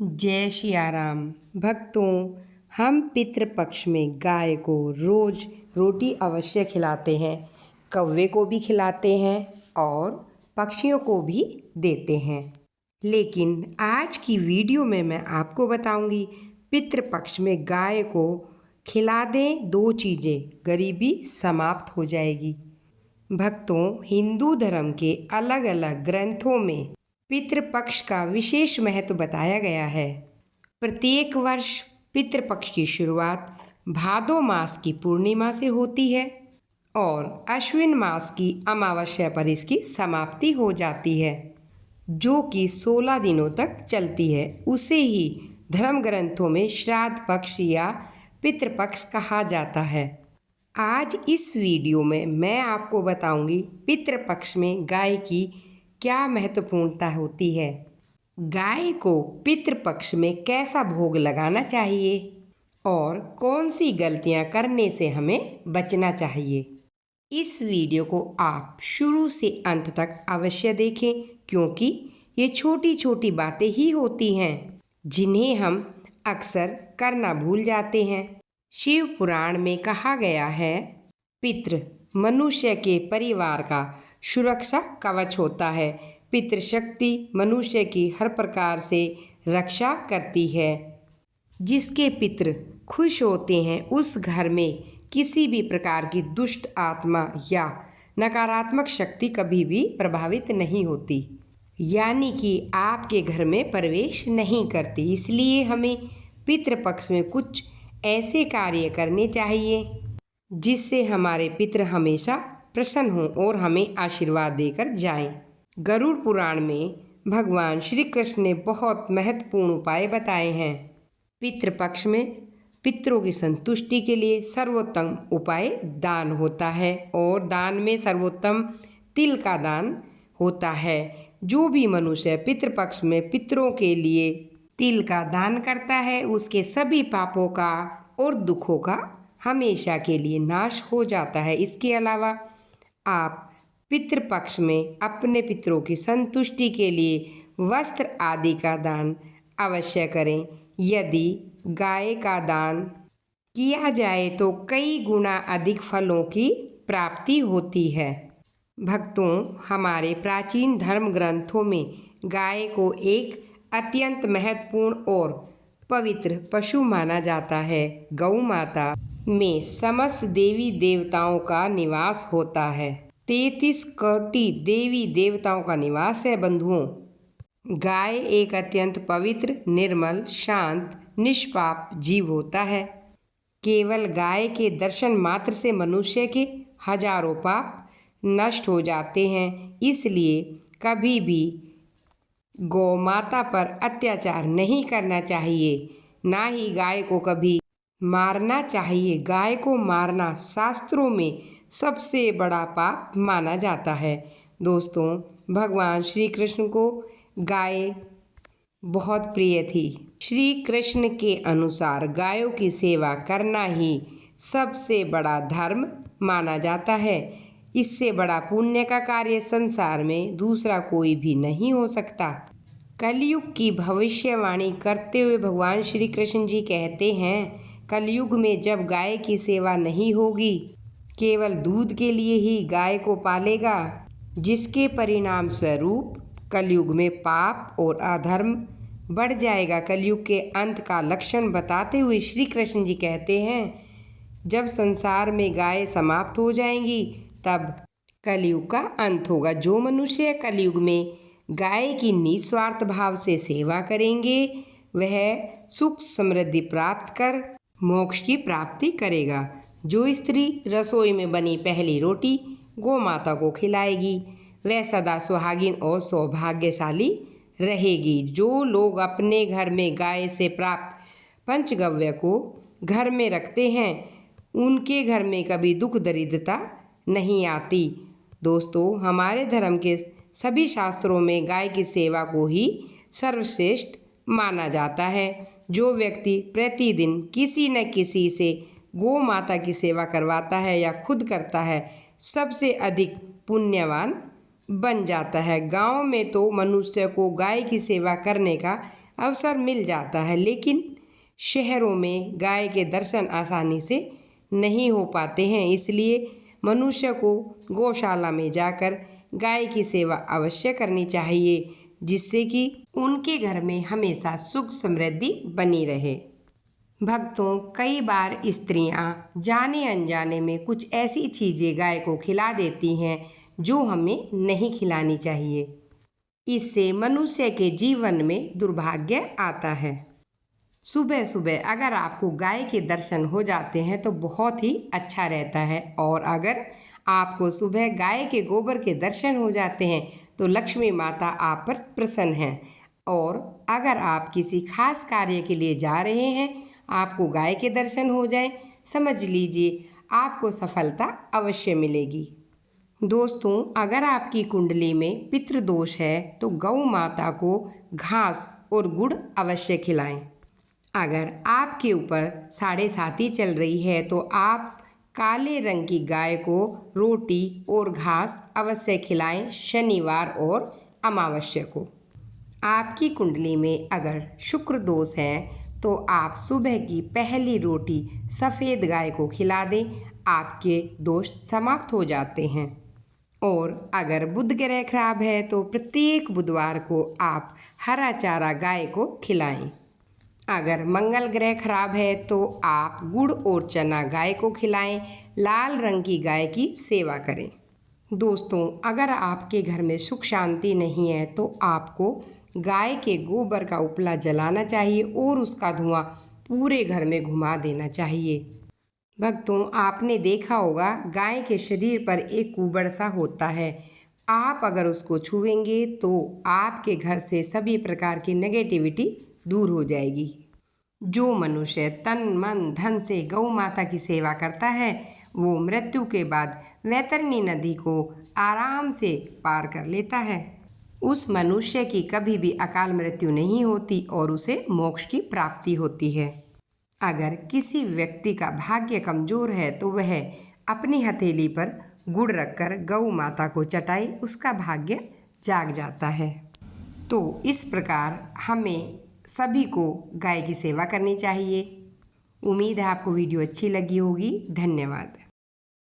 जय सियाराम। भक्तों, हम पितृपक्ष में गाय को रोज रोटी अवश्य खिलाते हैं, कौवे को भी खिलाते हैं और पक्षियों को भी देते हैं। लेकिन आज की वीडियो में मैं आपको बताऊंगी, पितृपक्ष में गाय को खिला दें 2 चीज़ें, गरीबी समाप्त हो जाएगी। भक्तों, हिंदू धर्म के अलग अलग ग्रंथों में पितृपक्ष का विशेष महत्व बताया गया है। प्रत्येक वर्ष पितृपक्ष की शुरुआत भादो मास की पूर्णिमा से होती है और अश्विन मास की अमावस्या पर इसकी समाप्ति हो जाती है, जो कि 16 दिनों तक चलती है। उसे ही धर्म ग्रंथों में श्राद्ध पक्ष या पितृपक्ष कहा जाता है। आज इस वीडियो में मैं आपको बताऊंगी पितृपक्ष में गाय की क्या महत्वपूर्णता होती है, गाय को पितृपक्ष में कैसा भोग लगाना चाहिए और कौन सी गलतियां करने से हमें बचना चाहिए। इस वीडियो को आप शुरू से अंत तक अवश्य देखें, क्योंकि ये छोटी छोटी बातें ही होती हैं जिन्हें हम अक्सर करना भूल जाते हैं। शिव पुराण में कहा गया है, पितृ मनुष्य के परिवार का सुरक्षा कवच होता है। पितृशक्ति मनुष्य की हर प्रकार से रक्षा करती है। जिसके पितृ खुश होते हैं उस घर में किसी भी प्रकार की दुष्ट आत्मा या नकारात्मक शक्ति कभी भी प्रभावित नहीं होती, यानी कि आपके घर में प्रवेश नहीं करती। इसलिए हमें पितृपक्ष में कुछ ऐसे कार्य करने चाहिए जिससे हमारे पितृ हमेशा प्रसन्न हों और हमें आशीर्वाद देकर जाएं। गरुड़ पुराण में भगवान श्री कृष्ण ने बहुत महत्वपूर्ण उपाय बताए हैं। पितृपक्ष में पितरों की संतुष्टि के लिए सर्वोत्तम उपाय दान होता है और दान में सर्वोत्तम तिल का दान होता है। जो भी मनुष्य पितृपक्ष में पितरों के लिए तिल का दान करता है, उसके सभी पापों का और दुखों का हमेशा के लिए नाश हो जाता है। इसके अलावा आप पितृपक्ष में अपने पितरों की संतुष्टि के लिए वस्त्र आदि का दान अवश्य करें। यदि गाय का दान किया जाए तो कई गुना अधिक फलों की प्राप्ति होती है। भक्तों, हमारे प्राचीन धर्म ग्रंथों में गाय को एक अत्यंत महत्वपूर्ण और पवित्र पशु माना जाता है। गौ माता में समस्त देवी देवताओं का निवास होता है। 33 कोटि देवी देवताओं का निवास है। बंधुओं, गाय एक अत्यंत पवित्र, निर्मल, शांत, निष्पाप जीव होता है। केवल गाय के दर्शन मात्र से मनुष्य के हजारों पाप नष्ट हो जाते हैं। इसलिए कभी भी गौ माता पर अत्याचार नहीं करना चाहिए, ना ही गाय को कभी मारना चाहिए। गाय को मारना शास्त्रों में सबसे बड़ा पाप माना जाता है। दोस्तों, भगवान श्री कृष्ण को गाय बहुत प्रिय थी। श्री कृष्ण के अनुसार गायों की सेवा करना ही सबसे बड़ा धर्म माना जाता है। इससे बड़ा पुण्य का कार्य संसार में दूसरा कोई भी नहीं हो सकता। कलयुग की भविष्यवाणी करते हुए भगवान श्री कृष्ण जी कहते हैं, कलयुग में जब गाय की सेवा नहीं होगी, केवल दूध के लिए ही गाय को पालेगा, जिसके परिणाम स्वरूप कलयुग में पाप और अधर्म बढ़ जाएगा। कलयुग के अंत का लक्षण बताते हुए श्री कृष्ण जी कहते हैं, जब संसार में गाय समाप्त हो जाएंगी तब कलयुग का अंत होगा। जो मनुष्य कलयुग में गाय की निस्वार्थ भाव से सेवा करेंगे, वह सुख समृद्धि प्राप्त कर मोक्ष की प्राप्ति करेगा। जो स्त्री रसोई में बनी पहली रोटी गौ माता को खिलाएगी, वह सदा सुहागिन और सौभाग्यशाली रहेगी। जो लोग अपने घर में गाय से प्राप्त पंचगव्य को घर में रखते हैं, उनके घर में कभी दुख दरिद्रता नहीं आती। दोस्तों, हमारे धर्म के सभी शास्त्रों में गाय की सेवा को ही सर्वश्रेष्ठ माना जाता है। जो व्यक्ति प्रतिदिन किसी न किसी से गौ माता की सेवा करवाता है या खुद करता है, सबसे अधिक पुण्यवान बन जाता है। गांव में तो मनुष्य को गाय की सेवा करने का अवसर मिल जाता है, लेकिन शहरों में गाय के दर्शन आसानी से नहीं हो पाते हैं। इसलिए मनुष्य को गौशाला में जाकर गाय की सेवा अवश्य करनी चाहिए, जिससे कि उनके घर में हमेशा सुख समृद्धि बनी रहे। भक्तों, कई बार स्त्रियां जाने अनजाने में कुछ ऐसी चीज़ें गाय को खिला देती हैं जो हमें नहीं खिलानी चाहिए। इससे मनुष्य के जीवन में दुर्भाग्य आता है। सुबह सुबह अगर आपको गाय के दर्शन हो जाते हैं तो बहुत ही अच्छा रहता है, और अगर आपको सुबह गाय के गोबर के दर्शन हो जाते हैं तो लक्ष्मी माता आप पर प्रसन्न हैं। और अगर आप किसी खास कार्य के लिए जा रहे हैं, आपको गाय के दर्शन हो जाए, समझ लीजिए आपको सफलता अवश्य मिलेगी। दोस्तों, अगर आपकी कुंडली में पितृदोष है तो गौ माता को घास और गुड़ अवश्य खिलाएं। अगर आपके ऊपर 7.5 चल रही है तो आप काले रंग की गाय को रोटी और घास अवश्य खिलाएं शनिवार और अमावस्या को। आपकी कुंडली में अगर शुक्र दोष है तो आप सुबह की पहली रोटी सफ़ेद गाय को खिला दें, आपके दोष समाप्त हो जाते हैं। और अगर बुध ग्रह खराब है तो प्रत्येक बुधवार को आप हरा चारा गाय को खिलाएं। अगर मंगल ग्रह खराब है तो आप गुड़ और चना गाय को खिलाएं। लाल रंग की गाय की सेवा करें। दोस्तों, अगर आपके घर में सुख शांति नहीं है तो आपको गाय के गोबर का उपला जलाना चाहिए और उसका धुआं पूरे घर में घुमा देना चाहिए। भक्तों, आपने देखा होगा गाय के शरीर पर एक कुबड़ सा होता है। आप अगर उसको छुएंगे तो आपके घर से सभी प्रकार की नेगेटिविटी दूर हो जाएगी। जो मनुष्य तन मन धन से गौ माता की सेवा करता है वो मृत्यु के बाद वैतरणी नदी को आराम से पार कर लेता है। उस मनुष्य की कभी भी अकाल मृत्यु नहीं होती और उसे मोक्ष की प्राप्ति होती है। अगर किसी व्यक्ति का भाग्य कमजोर है तो वह अपनी हथेली पर गुड़ रखकर गौ माता को चटाए, उसका भाग्य जाग जाता है। तो इस प्रकार हमें सभी को गाय की सेवा करनी चाहिए। उम्मीद है आपको वीडियो अच्छी लगी होगी। धन्यवाद।